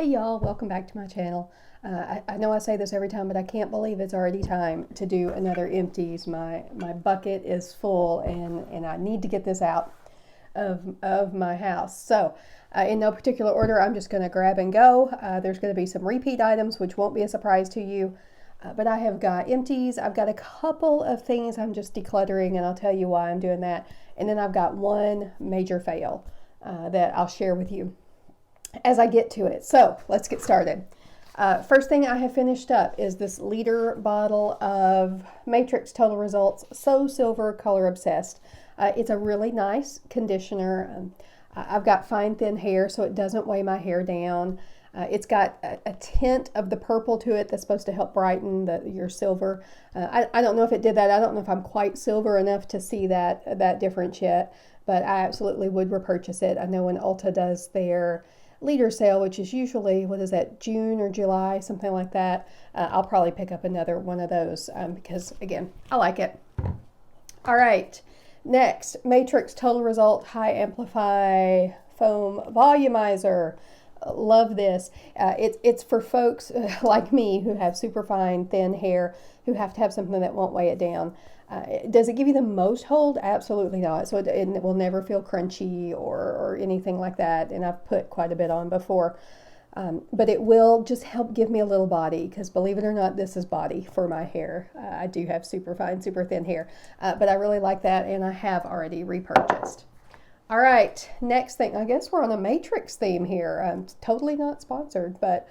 Hey y'all, welcome back to my channel. I know I say this every time, but I can't believe it's already time to do another Empties. My bucket is full and I need to get this out of my house. So in no particular order, I'm just going to grab and go. There's going to be some repeat items, which won't be a surprise to you. But I have got Empties. I've got a couple of things I'm just decluttering, and I'll tell you why I'm doing that. And then I've got one major fail that I'll share with you as I get to it. So let's get started. First thing I have finished up is this liter bottle of Matrix Total Results So Silver Color Obsessed. It's a really nice conditioner. I've got fine thin hair, so it doesn't weigh my hair down. It's got a tint of the purple to it that's supposed to help brighten your silver. I don't know if it did that. I don't know if I'm quite silver enough to see that difference yet, but I absolutely would repurchase it. I know when Ulta does their liter sale, which is usually, what is that, June or July, something like that, I'll probably pick up another one of those because, again, I like it. All right, next, Matrix Total Result High Amplify Foam Volumizer. Love this. It's for folks like me who have super fine, thin hair, who have to have something that won't weigh it down. Does it give you the most hold? Absolutely not. So it will never feel crunchy or anything like that. And I've put quite a bit on before. But it will just help give me a little body, because believe it or not, this is body for my hair. I do have super fine, super thin hair. But I really like that, and I have already repurchased. All right, next thing. I guess we're on a Matrix theme here. Totally not sponsored, but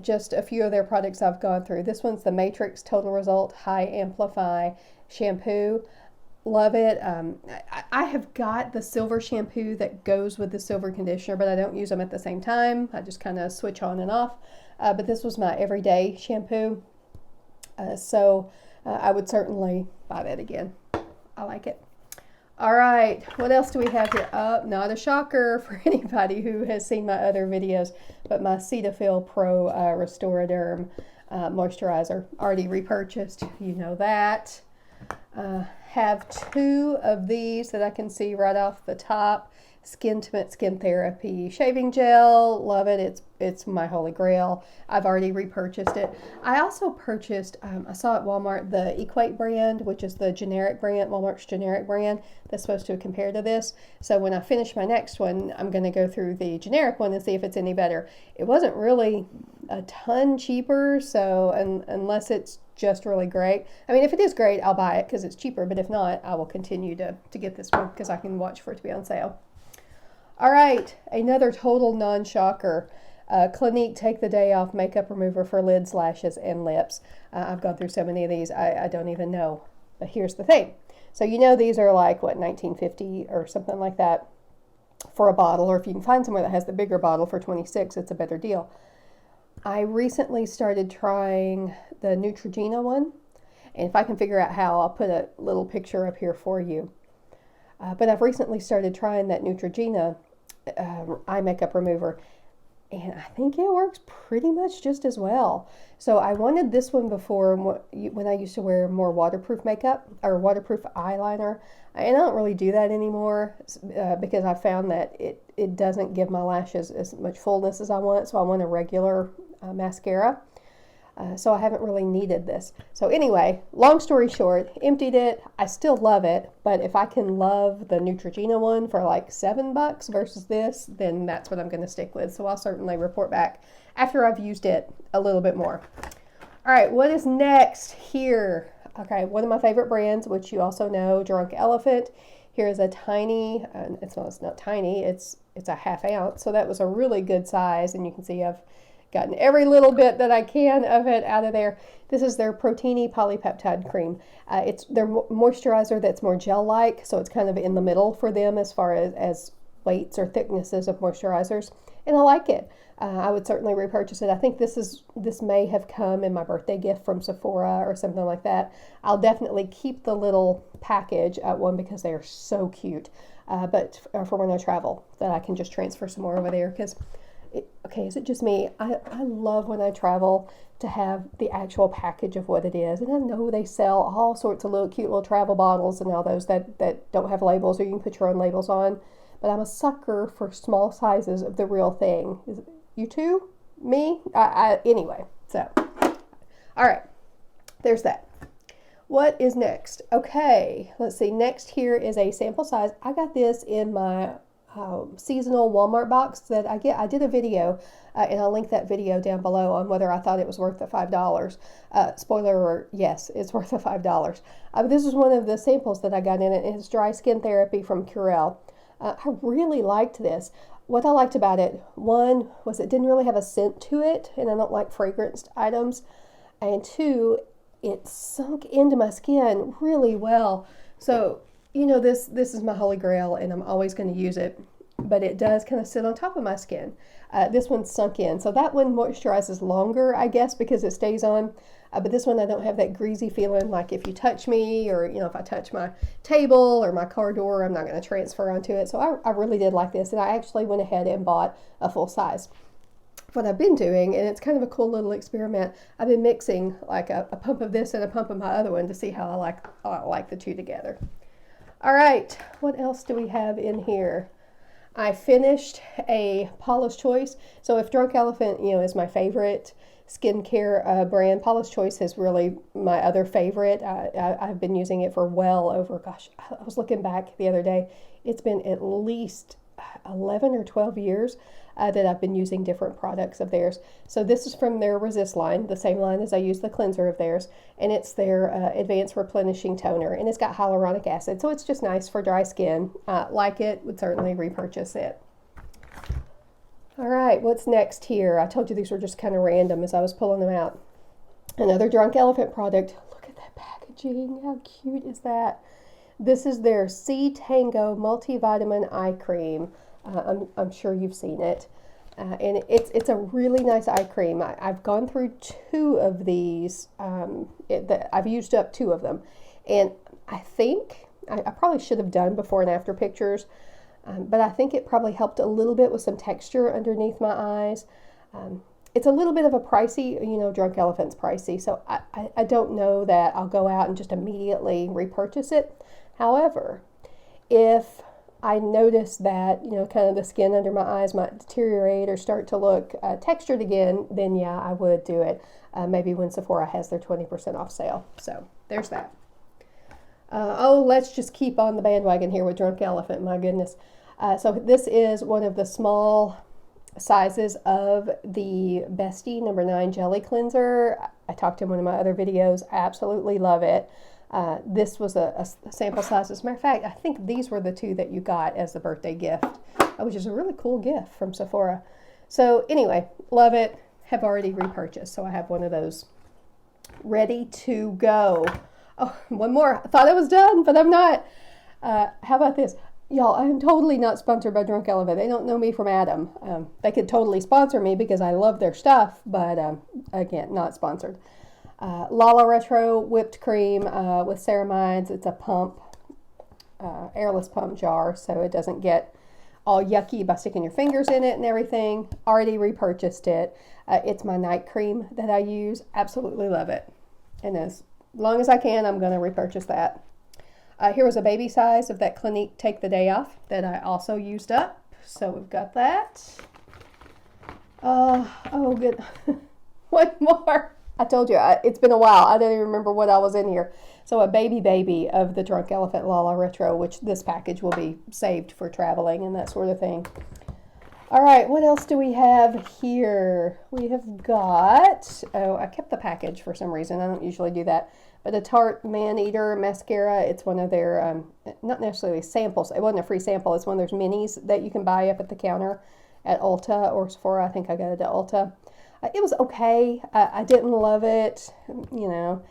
just a few of their products I've gone through. This one's the Matrix Total Result High Amplify Shampoo. Love it. I have got the silver shampoo that goes with the silver conditioner, but I don't use them at the same time. I just kind of switch on and off. But this was my everyday shampoo. So I would certainly buy that again. I like it. All right, what else do we have here? Not a shocker for anybody who has seen my other videos, but my Cetaphil Pro Restorative Moisturizer, already repurchased, you know that. Have two of these that I can see right off the top. Skintimate Skin Therapy Shaving Gel. Love it. It's my holy grail. I've already repurchased it. I also purchased, I saw at Walmart, the Equate brand, which is the generic brand, Walmart's generic brand that's supposed to compare to this. So when I finish my next one, I'm going to go through the generic one and see if it's any better. It wasn't really a ton cheaper, so unless it's just really great. I mean, if it is great, I'll buy it because it's cheaper, but if not, I will continue to get this one because I can watch for it to be on sale. All right, another total non-shocker. Clinique Take the Day Off Makeup Remover for Lids, Lashes, and Lips. I've gone through so many of these, I don't even know. But here's the thing. So you know these are like, what, $19.50 or something like that for a bottle. Or if you can find somewhere that has the bigger bottle for $26, it's a better deal. I recently started trying the Neutrogena one. And if I can figure out how, I'll put a little picture up here for you. But I've recently started trying that Neutrogena eye makeup remover, and I think it works pretty much just as well. So I wanted this one before when I used to wear more waterproof makeup or waterproof eyeliner, and I don't really do that anymore because I found that it doesn't give my lashes as much fullness as I want, so I want a regular mascara. So I haven't really needed this. So anyway, long story short, emptied it. I still love it, but if I can love the Neutrogena one for like $7 versus this, then that's what I'm going to stick with. So I'll certainly report back after I've used it a little bit more. All right, what is next here? Okay, one of my favorite brands, which you also know, Drunk Elephant. Here is a tiny, it's not tiny, it's a ½ ounce. So that was a really good size, and you can see I've gotten every little bit that I can of it out of there. This is their Proteiny Polypeptide Cream. It's their moisturizer that's more gel-like, so it's kind of in the middle for them as far as weights or thicknesses of moisturizers, and I like it. I would certainly repurchase it. I think this may have come in my birthday gift from Sephora or something like that. I'll definitely keep the little package at one because they are so cute, but for when I travel, that I can just transfer some more over there because okay, is it just me? I love when I travel to have the actual package of what it is. And I know they sell all sorts of little cute little travel bottles and all those that don't have labels, or you can put your own labels on. But I'm a sucker for small sizes of the real thing. You too? me, anyway, so, all right, there's that. What is next? Okay, let's see. Next here is a sample size. I got this in my seasonal Walmart box that I get. I did a video, and I'll link that video down below on whether I thought it was worth the $5. Spoiler alert, yes, it's worth the $5. But this is one of the samples that I got in it. It's Dry Skin Therapy from Carell. I really liked this. What I liked about it, one, was it didn't really have a scent to it, and I don't like fragranced items. And two, it sunk into my skin really well. So, you know, this is my holy grail, and I'm always going to use it, but it does kind of sit on top of my skin. This one sunk in. So that one moisturizes longer, I guess, because it stays on. But this one, I don't have that greasy feeling like if you touch me, or, you know, if I touch my table or my car door, I'm not going to transfer onto it. So I really did like this, and I actually went ahead and bought a full size. What I've been doing, and it's kind of a cool little experiment, I've been mixing like a pump of this and a pump of my other one to see how I like the two together. All right, what else do we have in here? I finished a Paula's Choice. So if Drunk Elephant, you know, is my favorite skincare brand, Paula's Choice is really my other favorite. I've been using it for well over, gosh, I was looking back the other day. It's been at least 11 or 12 years that I've been using different products of theirs. So this is from their Resist line, the same line as I use the cleanser of theirs, and it's their Advanced Replenishing Toner, and it's got hyaluronic acid, so it's just nice for dry skin. Like it, would certainly repurchase it. All right, what's next here? I told you these were just kind of random as I was pulling them out. Another Drunk Elephant product. Look at that packaging. How cute is that? This is their Tango Multivitamin Eye Cream. I'm sure you've seen it. And it's a really nice eye cream. I've gone through two of these. I've used up two of them. And I think, I probably should have done before and after pictures, but I think it probably helped a little bit with some texture underneath my eyes. It's a little bit of a pricey, you know, Drunk Elephant's pricey, so I don't know that I'll go out and just immediately repurchase it. However, if I notice that, you know, kind of the skin under my eyes might deteriorate or start to look textured again, then yeah, I would do it. Maybe when Sephora has their 20% off sale. So there's that. Let's just keep on the bandwagon here with Drunk Elephant. My goodness. So this is one of the small sizes of the Bestie number 9 Jelly Cleanser. I talked in one of my other videos. I absolutely love it. This was a sample size. As a matter of fact, I think these were the two that you got as the birthday gift, which is a really cool gift from Sephora. So anyway, love it. Have already repurchased. So I have one of those ready to go. Oh, one more. I thought I was done, but I'm not. How about this? Y'all, I am totally not sponsored by Drunk Elephant. They don't know me from Adam. They could totally sponsor me because I love their stuff, but again, not sponsored. Lala Retro whipped cream with ceramides. It's a pump, airless pump jar, so it doesn't get all yucky by sticking your fingers in it and everything. Already repurchased it. It's my night cream that I use. Absolutely love it. And as long as I can, I'm going to repurchase that. Here was a baby size of that Clinique Take the Day Off that I also used up. So we've got that. Oh, good. One more. I told you, it's been a while. I don't even remember what I was in here. So a baby of the Drunk Elephant Lala Retro, which this package will be saved for traveling and that sort of thing. All right, what else do we have here? We have got, I kept the package for some reason. I don't usually do that. But a Tart Maneater Mascara. It's one of their, not necessarily samples. It wasn't a free sample. It's one of those minis that you can buy up at the counter at Ulta or Sephora. I think I got it at Ulta. It was okay. I didn't love it. You know,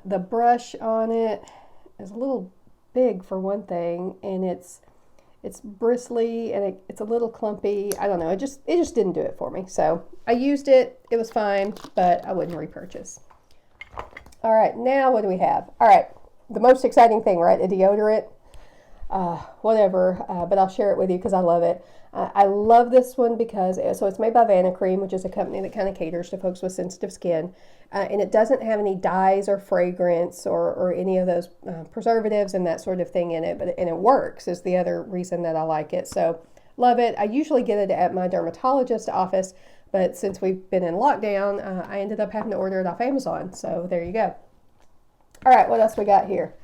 the brush on it is a little big for one thing, and it's bristly and it's a little clumpy. I don't know. It just didn't do it for me. So I used it. It was fine, but I wouldn't repurchase. All right, now what do we have? All right, the most exciting thing, right? A deodorant. Whatever, but I'll share it with you because I love it. I love this one because, so it's made by Vanicream, which is a company that kind of caters to folks with sensitive skin, and it doesn't have any dyes or fragrance or any of those preservatives and that sort of thing in it, and it works is the other reason that I like it. So love it. I usually get it at my dermatologist's office, But since we've been in lockdown, I ended up having to order it off Amazon. So there you go. All right, what else we got here?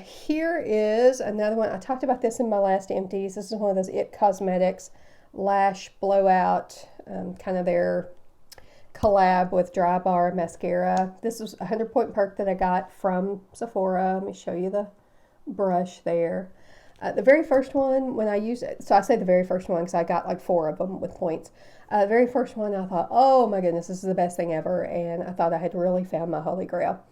Here is another one. I talked about this in my last empties. This is one of those It Cosmetics Lash Blowout, kind of their collab with Dry Bar Mascara. This was a 100-point perk that I got from Sephora. Let me show you the brush there. The very first one, when I used it, so I say the very first one because I got like 4 of them with points. The very first one, I thought, oh my goodness, this is the best thing ever, and I thought I had really found my holy grail.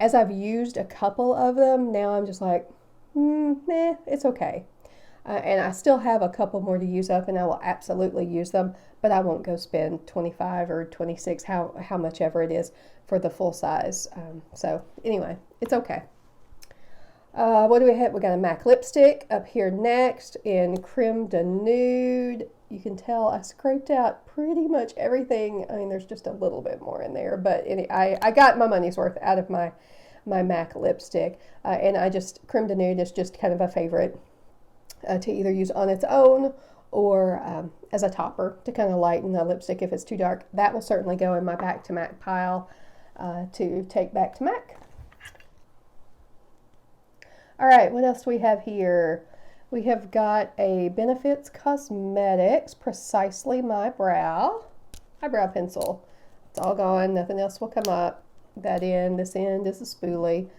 As I've used a couple of them, now I'm just like, it's okay. And I still have a couple more to use up, and I will absolutely use them, but I won't go spend 25 or 26, how much ever it is, for the full size. So anyway, it's okay. What do we have? We got a MAC lipstick up here next in Creme de Nude. You can tell I scraped out pretty much everything. I mean, there's just a little bit more in there, but I got my money's worth out of my MAC lipstick. And Creme de Nude is just kind of a favorite to either use on its own or as a topper to kind of lighten the lipstick if it's too dark. That will certainly go in my back to MAC pile to take back to MAC. All right, what else do we have here? We have got a Benefits Cosmetics Precisely My Brow eyebrow pencil. It's all gone. Nothing else will come up. This end is a spoolie.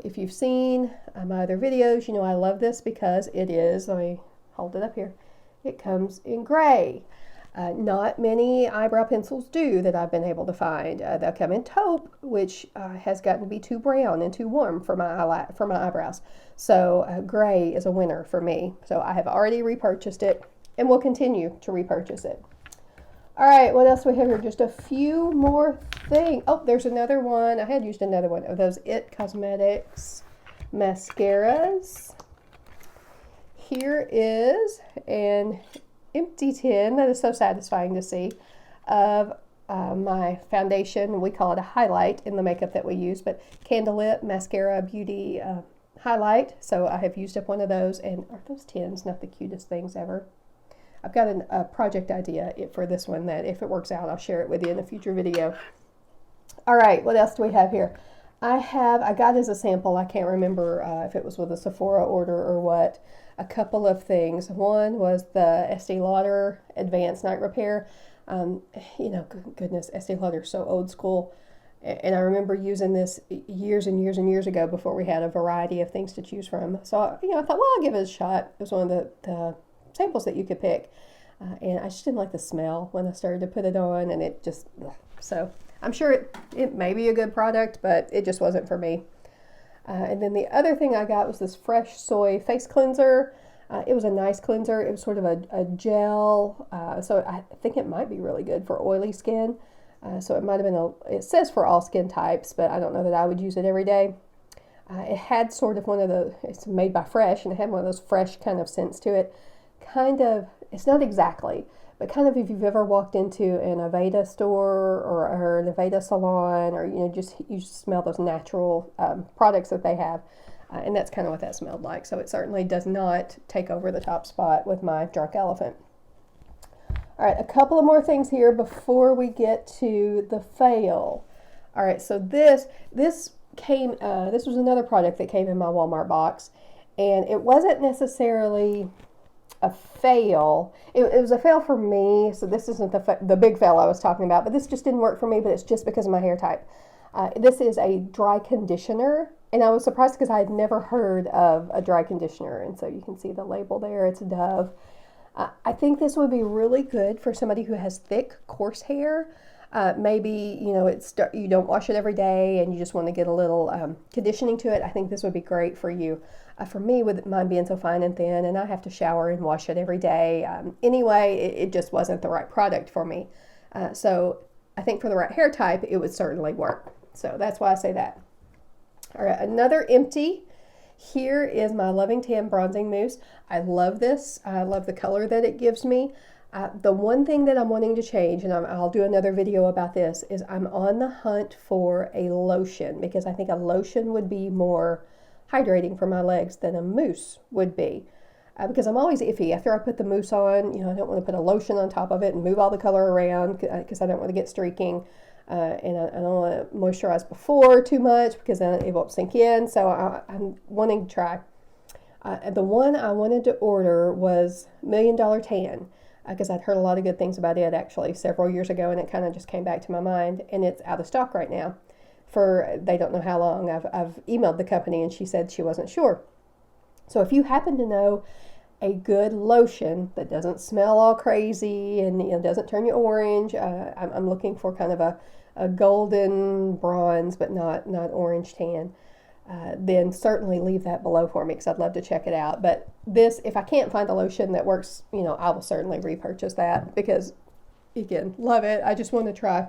If you've seen my other videos, you know I love this because it is, let me hold it up here, it comes in gray. Not many eyebrow pencils do that I've been able to find. They'll come in taupe, which has gotten to be too brown and too warm for my eyebrows. So gray is a winner for me. So I have already repurchased it and will continue to repurchase it. All right, what else do we have here? Just a few more things. Oh, there's another one. I had used another one of those It Cosmetics mascaras. Here is an empty tin that is so satisfying to see of my foundation. We call it a highlight in the makeup that we use, but Candlelip Mascara Beauty highlight. So I have used up one of those, and are those tins not the cutest things ever? I've got a project idea for this one that if it works out, I'll share it with you in a future video. All right, what else do we have here? I got as a sample, I can't remember if it was with a Sephora order or what, a couple of things. One was the Estee Lauder Advanced Night Repair. You know, goodness, Estee Lauder is so old school. And I remember using this years and years and years ago before we had a variety of things to choose from. So, you know, I thought, well, I'll give it a shot. It was one of the samples that you could pick. And I just didn't like the smell when I started to put it on, and it just, so I'm sure it may be a good product, but it just wasn't for me. And then the other thing I got was this Fresh Soy face cleanser. It was a nice cleanser. It was sort of a gel, so I think it might be really good for oily skin. So it might have been it says for all skin types, but I don't know that I would use it every day. It had sort of it's made by Fresh, and it had one of those fresh kind of scents to it. Kind of, it's not exactly, but kind of if you've ever walked into an Aveda store or an Aveda salon, or you just smell those natural products that they have, and that's kind of what that smelled like. So it certainly does not take over the top spot with my Drunk Elephant. All right, a couple of more things here before we get to the fail. All right, so this came. This was another product that came in my Walmart box, and it wasn't necessarily a fail. It was a fail for me, so this isn't the big fail I was talking about, but this just didn't work for me, but it's just because of my hair type. This is a dry conditioner, and I was surprised because I had never heard of a dry conditioner, and so you can see the label there, it's Dove. I think this would be really good for somebody who has thick, coarse hair. Maybe, you know, you don't wash it every day and you just want to get a little conditioning to it. I think this would be great for you. For me, with mine being so fine and thin, and I have to shower and wash it every day. Anyway, it just wasn't the right product for me. So I think for the right hair type, it would certainly work. So that's why I say that. All right, another empty. Here is my Loving Tan Bronzing Mousse. I love this. I love the color that it gives me. The one thing that I'm wanting to change, and I'll do another video about this, is I'm on the hunt for a lotion, because I think a lotion would be more hydrating for my legs than a mousse would be. because I'm always iffy. After I put the mousse on, I don't want to put a lotion on top of it and move all the color around because I don't want to get streaking. And I don't want to moisturize before too much because then it won't sink in. So I'm wanting to try. The one I wanted to order was $1 Million Tan because I'd heard a lot of good things about it actually several years ago, and it kind of just came back to my mind. And it's out of stock right now for they don't know how long. I've emailed the company and she said she wasn't sure. So if you happen to know a good lotion that doesn't smell all crazy and doesn't turn you orange, I'm looking for kind of a golden bronze but not orange tan, then certainly leave that below for me because I'd love to check it out. But this, if I can't find a lotion that works, I will certainly repurchase that because, again, love it. I just want to try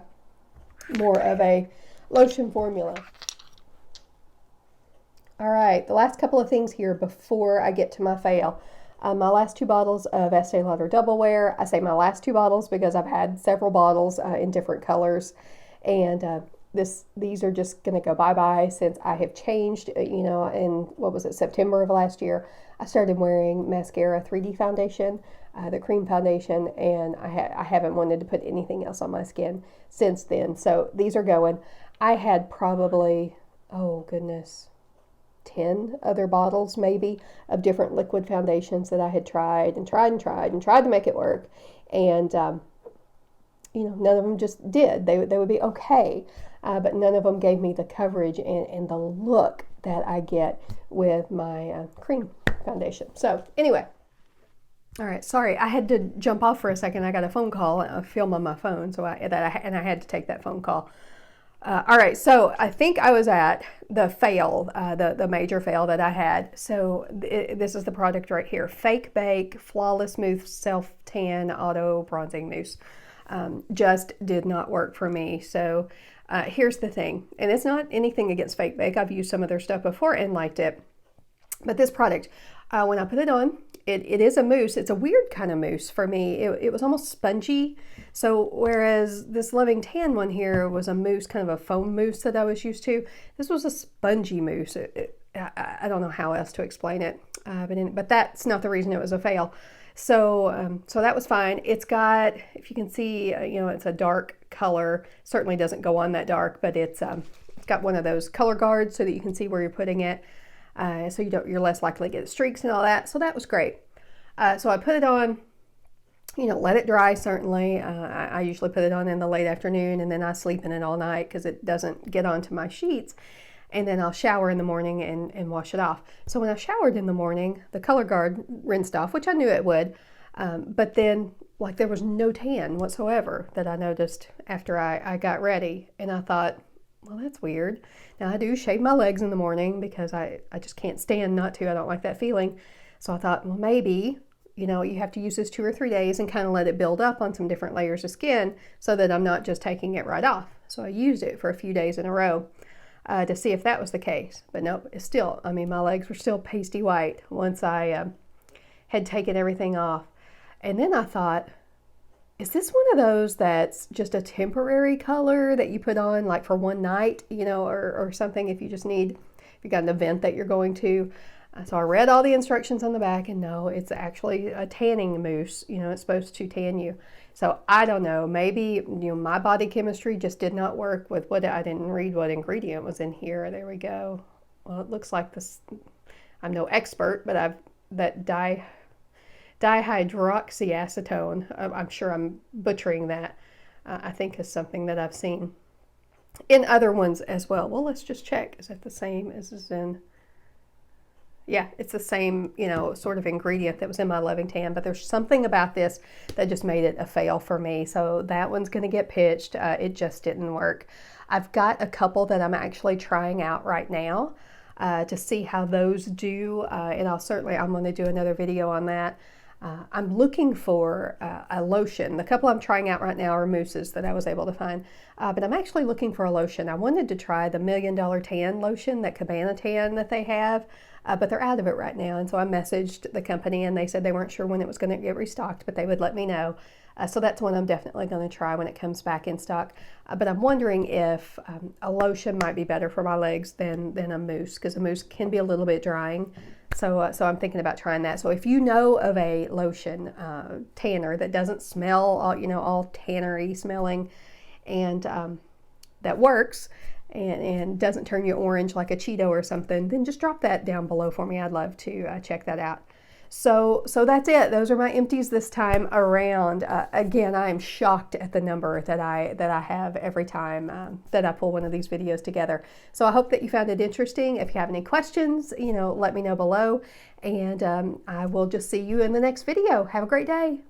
more of a lotion formula. All right, the last couple of things here before I get to my fail. My last 2 bottles of Estee Lauder Double Wear. I say my last 2 bottles because I've had several bottles in different colors, and these are just going to go bye-bye since I have changed. In what was it, September of last year, I started wearing Maskcara 3D foundation, the cream foundation, and I haven't wanted to put anything else on my skin since then. So these are going. I had probably, oh goodness, 10 other bottles maybe of different liquid foundations that I had tried to make it work, and none of them just did. They would be okay, but none of them gave me the coverage and the look that I get with my cream foundation. So anyway, all right, sorry, I had to jump off for a second. I got a phone call, a film on my phone, so I had to take that phone call. All right, so I think I was at the fail, the major fail that I had. So this is the product right here. Fake Bake Flawless Mousse Self Tan Auto Bronzing Mousse. Just did not work for me. So here's the thing, and it's not anything against Fake Bake. I've used some of their stuff before and liked it. But this product, when I put it on, it is a mousse. It's a weird kind of mousse for me. It was almost spongy. So whereas this Loving Tan one here was a mousse, kind of a foam mousse that I was used to, this was a spongy mousse. I don't know how else to explain it, but that's not the reason it was a fail. So that was fine. It's got, if you can see, it's a dark color. Certainly doesn't go on that dark, but it's got one of those color guards so that you can see where you're putting it. So you're less likely to get streaks and all that. So that was great. So I put it on, let it dry, certainly. I usually put it on in the late afternoon, and then I sleep in it all night because it doesn't get onto my sheets. And then I'll shower in the morning and wash it off. So when I showered in the morning, the color guard rinsed off, which I knew it would. But then, there was no tan whatsoever that I noticed after I got ready. And I thought, well, that's weird. Now, I do shave my legs in the morning because I just can't stand not to. I don't like that feeling. So I thought, well, maybe, you have to use this 2 or 3 days and kind of let it build up on some different layers of skin so that I'm not just taking it right off. So I used it for a few days in a row to see if that was the case. But nope, it's still, my legs were still pasty white once I had taken everything off. And then I thought, is this one of those that's just a temporary color that you put on for one night, or something if you got an event that you're going to? So I read all the instructions on the back, and no, it's actually a tanning mousse. It's supposed to tan you. So I don't know, maybe, my body chemistry just did not work with I didn't read what ingredient was in here. There we go. Well, it looks like this, I'm no expert, but that dihydroxyacetone, I'm sure I'm butchering that, I think is something that I've seen in other ones as well. Well, let's just check. Is that the same as is in? Yeah, it's the same, sort of ingredient that was in my Loving Tan, but there's something about this that just made it a fail for me. So that one's going to get pitched. It just didn't work. I've got a couple that I'm actually trying out right now to see how those do, and I'm going to do another video on that. I'm looking for a lotion. The couple I'm trying out right now are mousses that I was able to find, but I'm actually looking for a lotion. I wanted to try the $1 Million Tan lotion, that Cabana Tan that they have, but they're out of it right now. And so I messaged the company, and they said they weren't sure when it was going to get restocked, but they would let me know. So that's one I'm definitely going to try when it comes back in stock. But I'm wondering if a lotion might be better for my legs than a mousse, because a mousse can be a little bit drying. So I'm thinking about trying that. So if you know of a lotion tanner that doesn't smell all tannery smelling, and that works and doesn't turn you orange like a Cheeto or something, then just drop that down below for me. I'd love to check that out. So that's it. Those are my empties this time around. Again, I am shocked at the number that I have every time that I pull one of these videos together. So I hope that you found it interesting. If you have any questions, let me know below, and I will just see you in the next video. Have a great day.